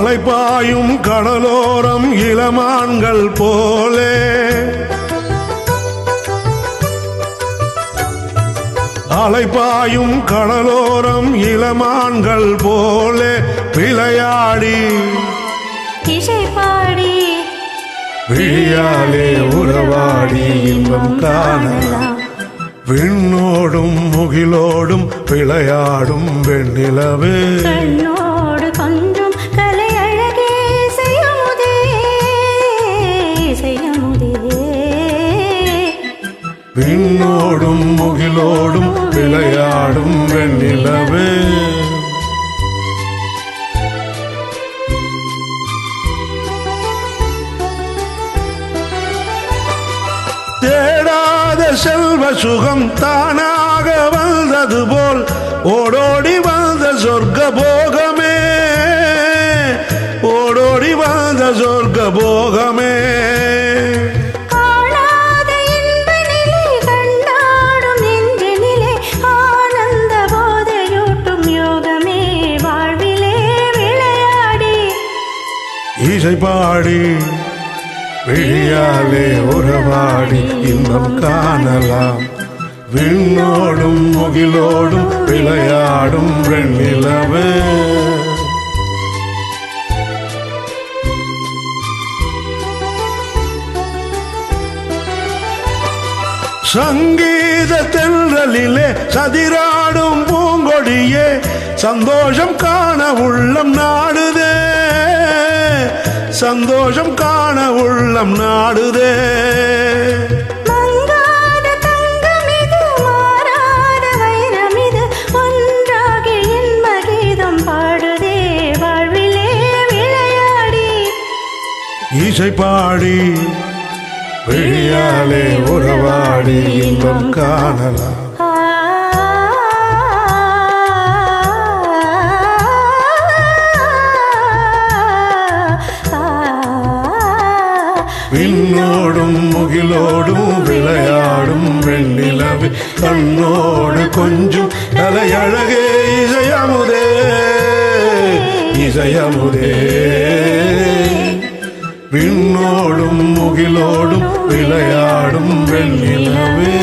அலைபாயும் கடலோரம் இளமான்கள் போலே அலைபாயும் கடலோரம் இளமான்கள் போலே விளையாடி இசை பாடி விழியாலே உறவாடி இன்பம் காணலாம் விண்ணோடும் முகிலோடும் விளையாடும் வெண்ணிலவே கண்ணோடு கொஞ்சம் கலை அழகே செய்யமுதே செய்யமுதே விண்ணோடும் முகிலோடும் விளையாடும் வெண்ணிலவே தேடாத செல்வ சுகம் தானாக வந்தது போல் ஓடோடி வந்த சொர்க்க போகமே ஓடோடி வந்த சொர்க்க போகமே காணாத இன்ப நிலை கண்டாடும் நெஞ்சினிலே ஆனந்த போதையூட்டும் யோகமே வாழ்விலே விளையாடி இசை பாடி விழியாலே உறவாடி இன்பம் காணலாம் விண்ணோடும் முகிலோடும் விளையாடும் வெண்ணிலவே சங்கீத தென்றலிலே சதிராடும் பூங்கொடியே சந்தோஷம் காண உள்ளம் நாடுதே சந்தோஷம் காண உள்ளம் நாடுதே மங்காத தங்கமிது மாறாத வைரமிது ஒன்றாகி இன்ப கீதம் பாடுதே வாழ்விலே விளையாடி இசை பாடி விழியாலே உறவாடி இன்பம் காணலாம் விண்ணோடும் முகிலோடும் விளையாடும் வெண்ணிலவே கண்ணோடு கொஞ்சம் கலையழகே இசையமுதே இசையமுதே விண்ணோடும் முகிலோடும் விளையாடும் வெண்ணிலவே